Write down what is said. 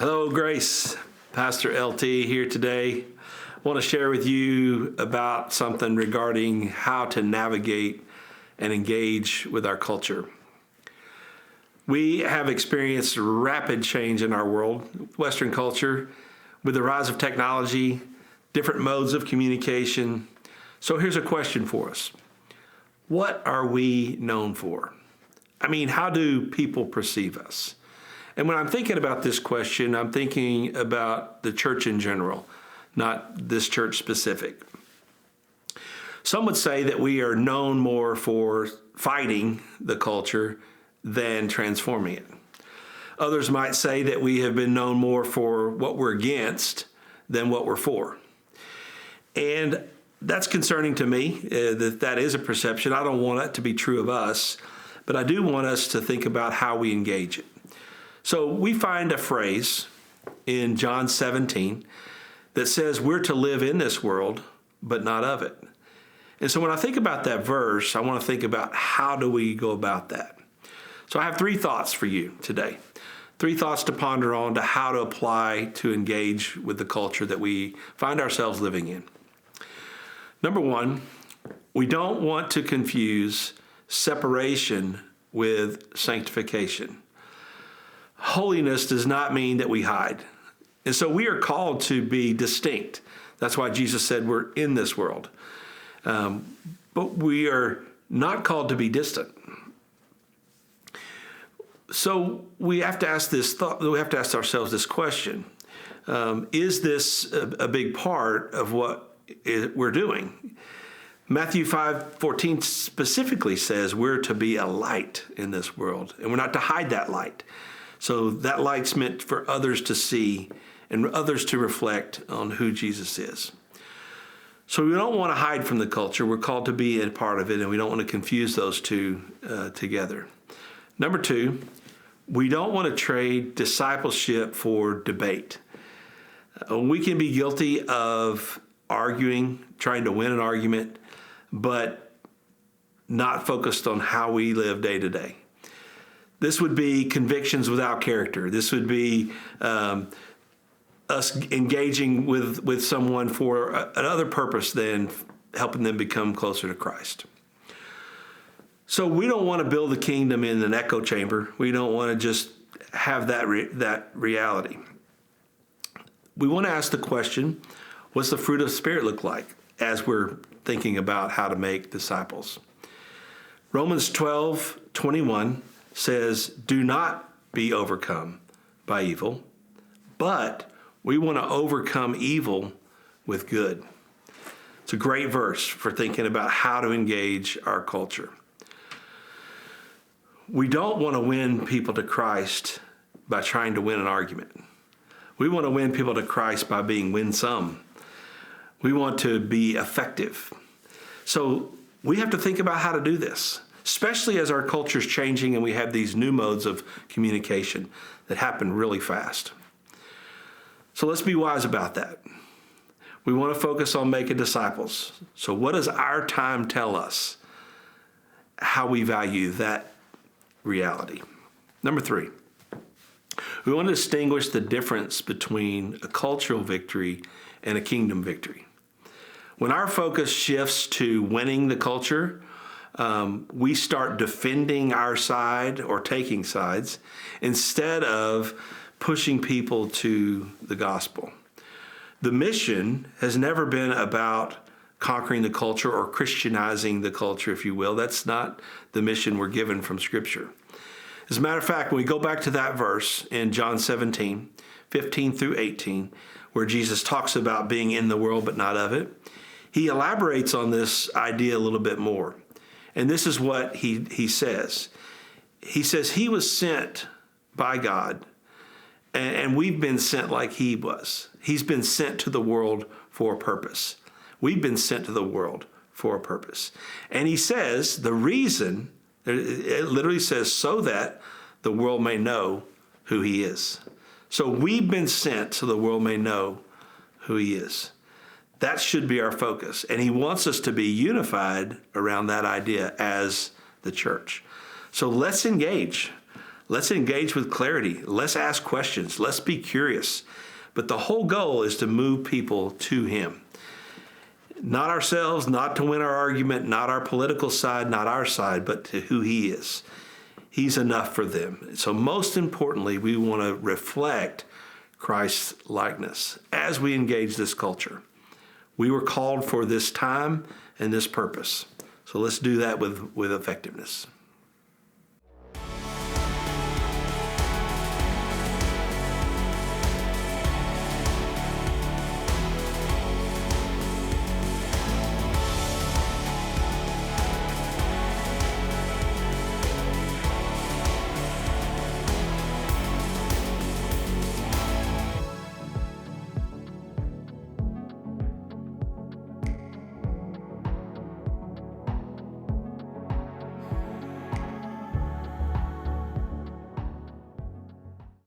Hello, Grace. Pastor LT here today. I want to share with you about something regarding how to navigate and engage with our culture. We have experienced rapid change in our world, Western culture, with the rise of technology, different modes of communication. So here's a question for us. What are we known for? I mean, how do people perceive us? And when I'm thinking about this question, I'm thinking about the church in general, not this church specific. Some would say that we are known more for fighting the culture than transforming it. Others might say that we have been known more for what we're against than what we're for. And that's concerning to me, that is a perception. I don't want it to be true of us, but I do want us to think about how we engage it. So we find a phrase in John 17 that says we're to live in this world, but not of it. And so when I think about that verse, I want to think about how do we go about that. So I have three thoughts for you today. Three thoughts to ponder on to how to apply to engage with the culture that we find ourselves living in. Number one, we don't want to confuse separation with sanctification. Holiness does not mean that we hide. And so we are called to be distinct. That's why Jesus said we're in this world. But we are not called to be distant. So we have to ask ourselves this question. Is this a big part of what we're doing? Matthew 5:14 specifically says we're to be a light in this world, and we're not to hide that light. So that light's meant for others to see and others to reflect on who Jesus is. So we don't want to hide from the culture. We're called to be a part of it, and we don't want to confuse those two together. Number two, we don't want to trade discipleship for debate. We can be guilty of arguing, trying to win an argument, but not focused on how we live day to day. This would be convictions without character. This would be us engaging with someone for another purpose than helping them become closer to Christ. So we don't want to build the kingdom in an echo chamber. We don't want to just have that reality. We want to ask the question, what's the fruit of the Spirit look like as we're thinking about how to make disciples? Romans 12:21 says, do not be overcome by evil, but we want to overcome evil with good. It's a great verse for thinking about how to engage our culture. We don't want to win people to Christ by trying to win an argument. We want to win people to Christ by being winsome. We want to be effective. So we have to think about how to do this, especially as our culture is changing and we have these new modes of communication that happen really fast. So let's be wise about that. We want to focus on making disciples. So what does our time tell us how we value that reality? Number three, we want to distinguish the difference between a cultural victory and a kingdom victory. When our focus shifts to winning the culture, we start defending our side or taking sides instead of pushing people to the gospel. The mission has never been about conquering the culture or Christianizing the culture, if you will. That's not the mission we're given from Scripture. As a matter of fact, when we go back to that verse in John 17:15 through 18, where Jesus talks about being in the world but not of it, he elaborates on this idea a little bit more. And this is what he says. He says he was sent by God, and we've been sent like he was. He's been sent to the world for a purpose. We've been sent to the world for a purpose. And he says the reason, it literally says, so that the world may know who he is. So we've been sent so the world may know who he is. That should be our focus. And he wants us to be unified around that idea as the church. So let's engage. Let's engage with clarity. Let's ask questions. Let's be curious. But the whole goal is to move people to him. Not ourselves, not to win our argument, not our political side, not our side, but to who he is. He's enough for them. So most importantly, we want to reflect Christ's likeness as we engage this culture. We were called for this time and this purpose. So let's do that with effectiveness.